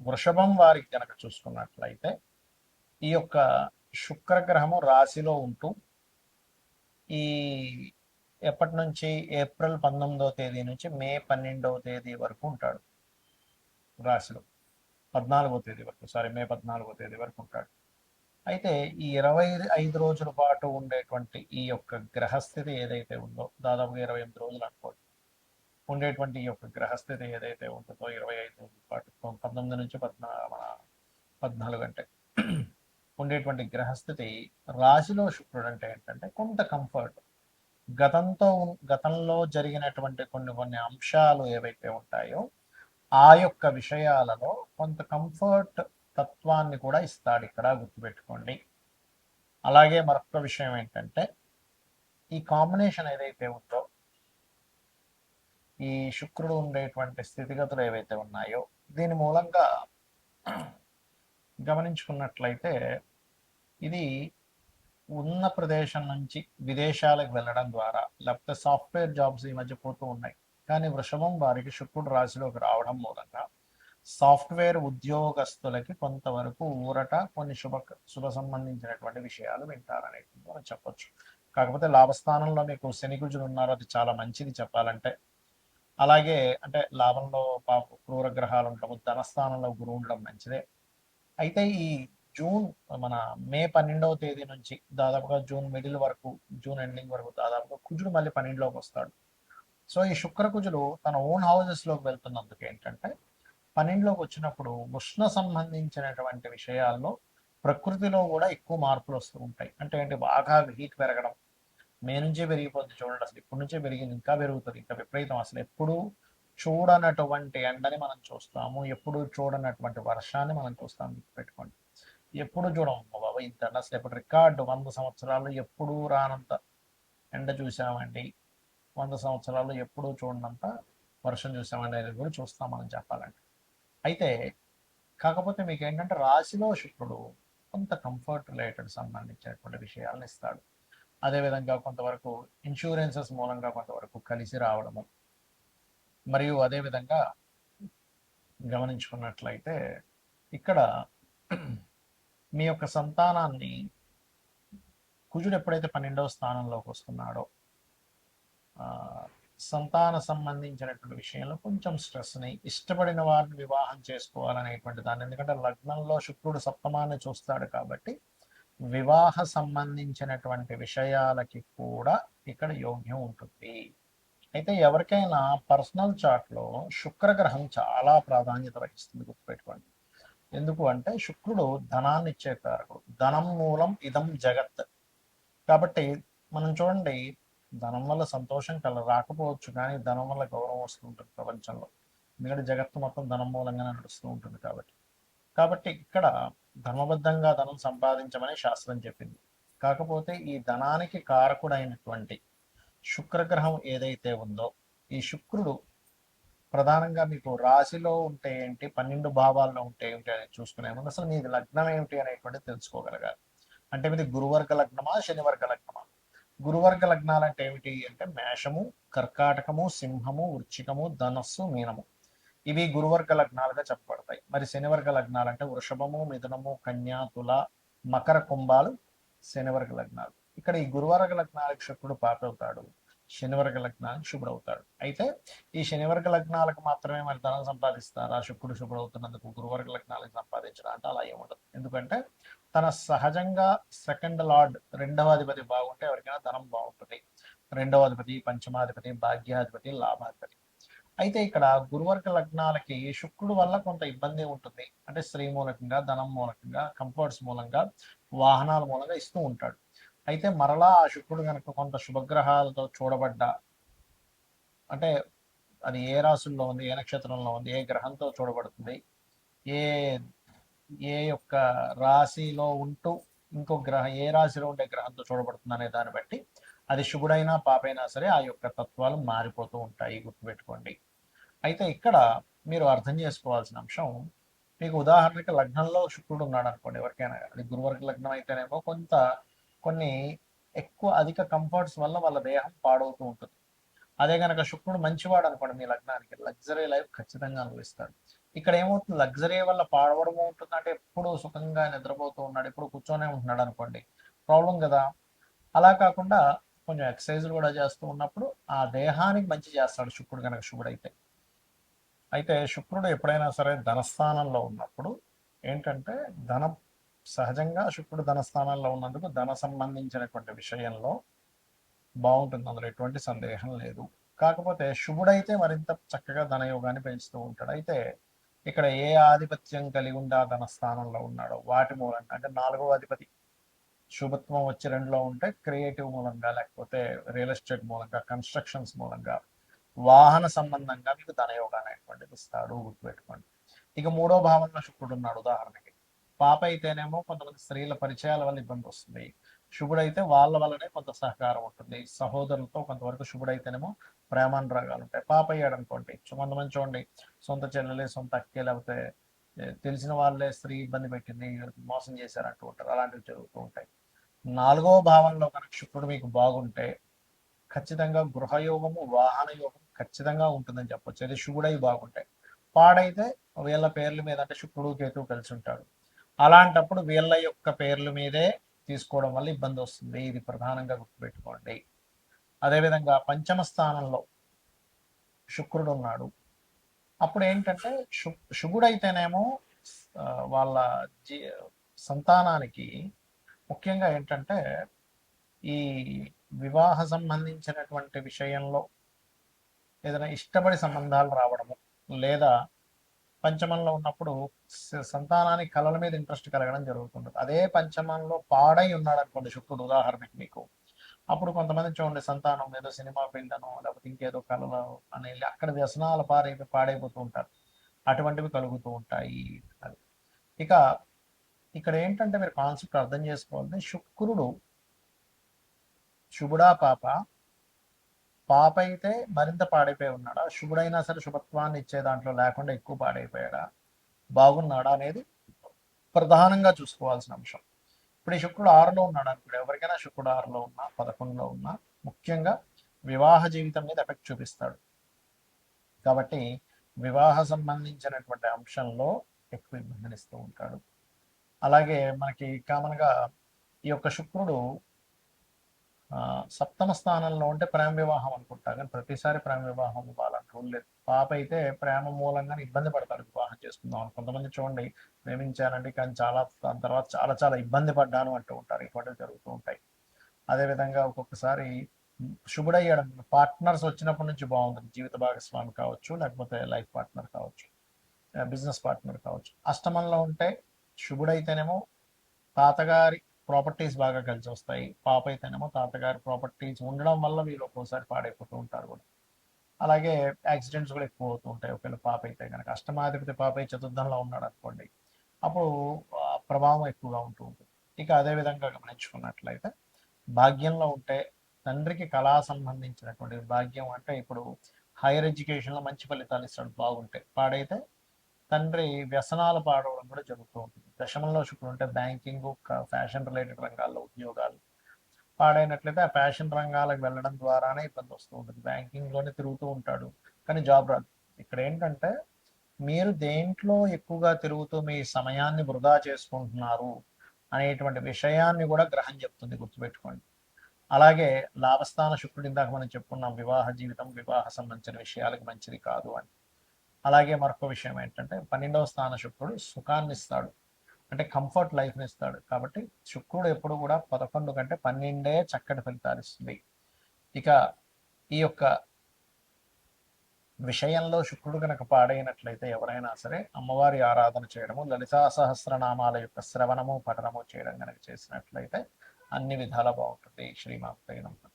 వృషభం వారికి కనుక చూసుకున్నట్లయితే ఈ యొక్క శుక్రగ్రహము రాశిలో ఉంటూ ఈ ఎప్పటి నుంచి ఏప్రిల్ 19వ తేదీ నుంచి మే 12వ తేదీ వరకు ఉంటాడు రాశిలో. 14వ తేదీ వరకు, సారీ, మే 14వ తేదీ వరకు ఉంటాడు. అయితే ఈ 25 రోజుల పాటు ఉండేటువంటి ఈ యొక్క గ్రహస్థితి ఏదైతే ఉందో, దాదాపుగా 28 రోజులు అనుకోండి, ఉండేటువంటి ఈ యొక్క గ్రహస్థితి ఏదైతే ఉంటుందో 25 రోజుల పాటు, 19 నుంచి 14 అంటే ఉండేటువంటి గ్రహస్థితి రాశిలో శుక్రుడు అంటే ఏంటంటే కొంత కంఫర్ట్, గతంలో జరిగినటువంటి కొన్ని కొన్ని అంశాలు ఏవైతే ఉంటాయో ఆ యొక్క విషయాలలో కొంత కంఫర్ట్ తత్వాన్ని కూడా ఇస్తాడు ఇక్కడ, గుర్తుపెట్టుకోండి. అలాగే మరొక విషయం ఏంటంటే ఈ కాంబినేషన్ ఏదైతే ఉందో, ఈ శుక్రుడు ఉండేటువంటి స్థితిగతులు ఏవైతే ఉన్నాయో దీని మూలంగా గమనించుకున్నట్లయితే ఇది ఉన్న ప్రదేశం నుంచి విదేశాలకు వెళ్ళడం ద్వారా, లేకపోతే సాఫ్ట్వేర్ జాబ్స్ ఈ మధ్య పోతూ ఉన్నాయి, కానీ వృషభం వారికి శుక్రుడు రాశిలోకి రావడం మూలంగా సాఫ్ట్వేర్ ఉద్యోగస్తులకి కొంతవరకు ఊరట, కొన్ని శుభ సంబంధించినటువంటి విషయాలు వింటారనేది మనం చెప్పొచ్చు. కాకపోతే లాభస్థానంలో మీకు శని కుజులు ఉన్నారు, అది చాలా మంచిది చెప్పాలంటే. అలాగే అంటే లాభంలో క్రూర గ్రహాలు ఉండడం, ధనస్థానంలో గురువు ఉండడం మంచిదే. అయితే ఈ జూన్ మన మే 12వ తేదీ నుంచి దాదాపుగా జూన్ మిడిల్ వరకు, జూన్ ఎండింగ్ వరకు దాదాపుగా కుజుడు మళ్ళీ 12లోకి వస్తాడు. సో ఈ శుక్ర కుజులు తన ఓన్ హౌజెస్లోకి వెళ్తున్నందుకు ఏంటంటే 12లోకి వచ్చినప్పుడు ఉష్ణ సంబంధించినటువంటి విషయాల్లో ప్రకృతిలో కూడా ఎక్కువ మార్పులు వస్తూ ఉంటాయి. అంటే ఏంటి, బాగా హీట్ పెరగడం, మే నుంచే పెరిగిపోతుంది చూడండి, అసలు ఇప్పటి నుంచే పెరిగింది, ఇంకా పెరుగుతుంది, ఇంకా విపరీతం. అసలు ఎప్పుడు చూడనటువంటి ఎండని మనం చూస్తాము, ఎప్పుడు చూడనటువంటి వర్షాన్ని మనం చూస్తాము, పెట్టుకోండి. ఎప్పుడు చూడము బాబా ఇంత ఎండ, అసలు ఎప్పుడు రికార్డు 100 సంవత్సరాలు ఎప్పుడూ రానంత ఎండ చూసామండి, 100 సంవత్సరాలు ఎప్పుడూ చూడనంత వర్షం చూసామండి అనేది కూడా చూస్తాం మనం చెప్పాలంటే. అయితే కాకపోతే మీకు ఏంటంటే రాశిలో శుక్రుడు కొంత కంఫర్ట్ రిలేటెడ్ సంబంధించినటువంటి విషయాలను ఇస్తాడు. అదేవిధంగా కొంతవరకు ఇన్సూరెన్సెస్ మూలంగా కొంతవరకు కలిసి రావడము, మరియు అదేవిధంగా గమనించుకున్నట్లయితే ఇక్కడ మీ యొక్క సంతానాన్ని కుజుడు ఎప్పుడైతే 12వ స్థానంలోకి వస్తున్నాడో సంతాన సంబంధించినటువంటి విషయంలో కొంచెం స్ట్రెస్ని, ఇష్టపడిన వారిని వివాహం చేసుకోవాలనేటువంటి దాన్ని, ఎందుకంటే లగ్నంలో శుక్రుడు సప్తమాన్ని చూస్తాడు కాబట్టి వివాహ సంబంధించినటువంటి విషయాలకి కూడా ఇక్కడ యోగ్యం ఉంటుంది. అయితే ఎవరికైనా పర్సనల్ చార్ట్లో శుక్రగ్రహం చాలా ప్రాధాన్యత వహిస్తుంది, గుర్తుపెట్టుకోండి. ఎందుకు అంటే శుక్రుడు ధనాన్ని ఇచ్చే కారకుడు, ధనం మూలం ఇదం జగత్. కాబట్టి మనం చూడండి, ధనం వల్ల సంతోషం రాకపోవచ్చు, కానీ ధనం వల్ల గౌరవం వస్తూ ఉంటుంది ప్రపంచంలో, ఎందుకంటే జగత్తు మొత్తం ధనం మూలంగానే నడుస్తూ ఉంటుంది. కాబట్టి ఇక్కడ ధర్మబద్ధంగా ధనం సంపాదించమని శాస్త్రం చెప్పింది. కాకపోతే ఈ ధనానికి కారకుడైనటువంటి శుక్రగ్రహం ఏదైతే ఉందో, ఈ శుక్రుడు ప్రధానంగా మీకు రాశిలో ఉంటే ఏంటి, 12 భావాల్లో ఉంటే ఏమిటి అనేది చూసుకునే ముందు అసలు మీది లగ్నం ఏమిటి అనేటువంటిది తెలుసుకోగలగాలి. అంటే మీది గురువర్గ లగ్నమా, శనివర్గ లగ్నమా? గురువర్గ లగ్నాలు అంటే ఏమిటి అంటే మేషము, కర్కాటకము, సింహము, వృశ్చికము, ధనస్సు, మీనము, ఇవి గురువర్గ లగ్నాలుగా చెప్పబడతాయి. మరి శనివర్గ లగ్నాలు అంటే వృషభము, మిథునము, కన్యా, తుల, మకర, కుంభాలు శనివర్గ లగ్నాలు. ఇక్కడ ఈ గురువర్గ లగ్నాలకు శుక్రుడు పాపవుతాడు, శనివర్గ లగ్నానికి శుభ్రుడు అవుతాడు. అయితే ఈ శనివర్గ లగ్నాలకు మాత్రమే మరి ధనం సంపాదిస్తారా శుక్రుడు శుభ్రుడు అవుతున్నందుకు, గురువర్గ లగ్నాలకు సంపాదించడం అంటే అలా ఏముండదు. ఎందుకంటే తన సహజంగా సెకండ్ లార్డ్, రెండవ అధిపతి బాగుంటే ఎవరికైనా ధనం బాగుంటుంది. రెండవ అధిపతి, పంచమాధిపతి, భాగ్యాధిపతి, లాభాధిపతి. అయితే ఇక్కడ గురువర్గ లగ్నాలకి శుక్రుడు వల్ల కొంత ఇబ్బంది ఉంటుంది. అంటే స్త్రీ మూలకంగా, ధనం మూలకంగా, కంఫర్ట్స్ మూలంగా, వాహనాల మూలంగా ఇస్తూ ఉంటాడు. అయితే మరలా ఆ శుక్రుడు కనుక కొంత శుభగ్రహాలతో చూడబడ్డ, అంటే అది ఏ రాశుల్లో ఉంది, ఏ నక్షత్రంలో ఉంది, ఏ గ్రహంతో చూడబడుతుంది, ఏ ఏ యొక్క రాశిలో ఉంటూ ఇంకో గ్రహం ఏ రాశిలో ఉండే గ్రహంతో చూడబడుతుంది అనే దాన్ని బట్టి అది శుభుడైనా పాపైనా సరే ఆ యొక్క తత్వాలు మారిపోతూ ఉంటాయి, గుర్తుపెట్టుకోండి. అయితే ఇక్కడ మీరు అర్థం చేసుకోవాల్సిన అంశం, మీకు ఉదాహరణకి లగ్నంలో శుక్రుడు ఉన్నాడు అనుకోండి, ఎవరికైనా అది గురువర్గ లగ్నం అయితేనేమో కొన్ని ఎక్కువ అధిక కంఫర్ట్స్ వల్ల వాళ్ళ దేహం పాడవుతూ ఉంటుంది. అదే కనుక శుక్రుడు మంచివాడు అనుకోండి, మీ లగ్నానికి లగ్జరీ లైఫ్ ఖచ్చితంగా అనుభవిస్తాడు. ఇక్కడ ఏమవుతుంది, లగ్జరీ వల్ల పాడవడము ఉంటుంది. అంటే ఎప్పుడు సుఖంగా నిద్రపోతూ ఉన్నాడు, ఎప్పుడు కూర్చొనే ఉంటున్నాడు అనుకోండి, ప్రాబ్లం కదా. అలా కాకుండా కొంచెం ఎక్సర్సైజులు కూడా చేస్తూ ఉన్నప్పుడు ఆ దేహానికి మంచి చేస్తాడు శుక్రుడు కనుక శుభుడైతే. అయితే శుక్రుడు ఎప్పుడైనా సరే ధనస్థానంలో ఉన్నప్పుడు ఏంటంటే, ధనం సహజంగా శుక్రుడు ధనస్థానంలో ఉన్నందుకు ధన సంబంధించినటువంటి విషయంలో బాగుంటుంది, అందులో ఎటువంటి సందేహం లేదు. కాకపోతే శుభుడైతే మరింత చక్కగా ధనయోగాన్ని పెంచుతూ ఉంటాడు. అయితే ఇక్కడ ఏ ఆధిపత్యం కలిగి ఉండి ఆ ధనస్థానంలో ఉన్నాడో వాటి మూలంగా, అంటే 4వ అధిపతి శుభత్వం వచ్చి 2లో ఉంటే క్రియేటివ్ మూలంగా, లేకపోతే రియల్ ఎస్టేట్ మూలంగా, కన్స్ట్రక్షన్స్ మూలంగా, వాహన సంబంధంగా మీకు ధనయోగాన్ని అనేటువంటిది ఇస్తాడు, గుర్తుపెట్టుకోండి. ఇక 3వ భావంలో శుక్రుడు ఉన్నాడు. ఉదాహరణకి పాప అయితేనేమో కొంతమంది స్త్రీల పరిచయాల వల్ల ఇబ్బంది వస్తుంది, శుభుడైతే వాళ్ళ వల్లనే కొంత సహకారం ఉంటుంది. సహోదరులతో కొంతవరకు శుభుడైతేనేమో ప్రేమానురాగాలు ఉంటాయి. పాప అయ్యాడు అనుకోండి, కొంతమంది చూడండి, సొంత చెల్లెలే, సొంత అక్కే, లేకపోతే తెలిసిన వాళ్ళే స్త్రీ ఇబ్బంది పెట్టింది, మోసం చేశారంటూ ఉంటారు, అలాంటివి జరుగుతూ ఉంటాయి. 4వ భావంలో కనుక శుక్రుడు మీకు బాగుంటే ఖచ్చితంగా గృహయోగము, వాహన యోగం ఖచ్చితంగా ఉంటుందని చెప్పొచ్చు. అది శుభుడై బాగుంటాయి. పాడైతే వీళ్ళ పేర్ల మీద, అంటే శుక్రుడు కేతువు కలిసి ఉంటాడు, అలాంటప్పుడు వీళ్ళ యొక్క పేర్ల మీదే తీసుకోవడం వల్ల ఇబ్బంది వస్తుంది. ఇది ప్రధానంగా గుర్తుపెట్టుకోండి. అదేవిధంగా పంచమ స్థానంలో శుక్రుడు ఉన్నాడు. అప్పుడు ఏంటంటే శుభుడైతేనేమో వాళ్ళ జీ సంతానానికి ముఖ్యంగా ఏంటంటే ఈ వివాహ సంబంధించినటువంటి విషయంలో ఏదైనా ఇష్టపడి సంబంధాలు రావడము, లేదా పంచమంలో ఉన్నప్పుడు సంతానానికి కళల మీద ఇంట్రెస్ట్ కలగడం జరుగుతుంది. అదే పంచమంలో పాడై ఉన్నాడు అనుకోండి శుక్రుడు, ఉదాహరణకి మీకు, అప్పుడు కొంతమంది చూడండి, సంతానం ఏదో సినిమా ఫీల్డ్ అనో లేకపోతే ఇంకేదో కళలో అని అక్కడ వ్యసనాల పాడైపోతూ ఉంటారు. అటువంటివి కలుగుతూ ఉంటాయి. అది ఇక ఇక్కడ ఏంటంటే మీరు కాన్సెప్ట్ అర్థం చేసుకోవాలి. శుక్రుడు శుభుడా పాప, పాప అయితే మరింత పాడైపోయి ఉన్నాడా, శుభుడైనా సరే శుభత్వాన్ని ఇచ్చే దాంట్లో లేకుండా ఎక్కువ పాడైపోయాడా, బాగున్నాడా అనేది ప్రధానంగా చూసుకోవాల్సిన అంశం. ఇప్పుడు ఈ శుక్రుడు 6లో ఉన్నాడు అనుకోండి, ఎవరికైనా శుక్రుడు 6లో ఉన్నా 11లో ఉన్నా ముఖ్యంగా వివాహ జీవితం మీద ఎఫెక్ట్ చూపిస్తాడు. కాబట్టి వివాహ సంబంధించినటువంటి అంశంలో ఎక్కువ ఇబ్బందినిస్తూ ఉంటాడు. అలాగే మనకి కామన్గా ఈ యొక్క శుక్రుడు సప్తమ స్థానంలో ఉంటే ప్రేమ వివాహం అనుకుంటా, కానీ ప్రతిసారి ప్రేమ వివాహం ఇవ్వాలని రూల్ లేదు. పాప అయితే ప్రేమ మూలంగానే ఇబ్బంది పడతాడు వివాహం చేసుకుందాం అని. కొంతమంది చూడండి, ప్రేమించానండి కానీ దాని తర్వాత చాలా చాలా ఇబ్బంది పడ్డాను అంటూ ఉంటారు. ఇటువంటివి జరుగుతూ ఉంటాయి. అదేవిధంగా ఒక్కొక్కసారి శుభుడయ్యాడు, పార్ట్నర్స్ వచ్చినప్పటి నుంచి బాగుంటుంది, జీవిత భాగస్వామి కావచ్చు, లేకపోతే లైఫ్ పార్ట్నర్ కావచ్చు, బిజినెస్ పార్ట్నర్ కావచ్చు. అష్టమంలో ఉంటే శుభుడైతేనేమో తాతగారి ప్రాపర్టీస్ బాగా కలిసి వస్తాయి, పాప అయితేనేమో తాతగారి ప్రాపర్టీస్ ఉండడం వల్ల వీళ్ళు ఒక్కోసారి పాడైపోతూ ఉంటారు కూడా. అలాగే యాక్సిడెంట్స్ కూడా ఎక్కువ అవుతూ ఉంటాయి ఒకవేళ పాప అయితే కనుక. అష్టమాధిపతి పాప చతుర్థంలో ఉన్నాడు అనుకోండి, అప్పుడు ప్రభావం ఎక్కువగా ఉంటూ ఉంటుంది. ఇక అదేవిధంగా గమనించుకున్నట్లయితే భాగ్యంలో ఉంటే తండ్రికి కళా సంబంధించినటువంటి భాగ్యం, అంటే ఇప్పుడు హైయర్ ఎడ్యుకేషన్లో మంచి ఫలితాలు ఇస్తాడు బాగుంటే. పాడైతే తండ్రి వ్యసనాలు పాడవడం కూడా జరుగుతూ ఉంటుంది. దశమంలో శుక్రుడు ఉంటే బ్యాంకింగ్, ఫ్యాషన్ రిలేటెడ్ రంగాల్లో ఉద్యోగాలు. పాడైనట్లయితే ఆ ఫ్యాషన్ రంగాలకు వెళ్ళడం ద్వారానే ఇబ్బంది వస్తూ ఉంటుంది. బ్యాంకింగ్లోనే తిరుగుతూ ఉంటాడు కానీ జాబ్ రాదు. ఇక్కడ ఏంటంటే మీరు దేంట్లో ఎక్కువగా తిరుగుతూ మీ సమయాన్ని వృధా చేసుకుంటున్నారు అనేటువంటి విషయాన్ని కూడా గ్రహం చెప్తుంది, గుర్తుపెట్టుకోండి. అలాగే లాభస్థాన శుక్రుడు, ఇందాక మనం చెప్పుకున్నాం, వివాహ జీవితం, వివాహ సంబంధించిన విషయాలకు మంచిది కాదు అని. అలాగే మరొక విషయం ఏంటంటే 12వ స్థాన శుక్రుడు సుఖాన్ని ఇస్తాడు, అంటే కంఫర్ట్ లైఫ్ని ఇస్తాడు. కాబట్టి శుక్రుడు ఎప్పుడు కూడా 11 కంటే 12 చక్కటి ఫలితాలు ఇస్తుంది. ఇక ఈ యొక్క విషయంలో శుక్రుడు కనుక పాడైనట్లయితే ఎవరైనా సరే అమ్మవారి ఆరాధన చేయడము, లలితా సహస్రనామాల యొక్క శ్రవణము పఠనము చేయడం కనుక చేసినట్లయితే అన్ని విధాలా బాగుంటుంది. శ్రీమాత్రే నమః.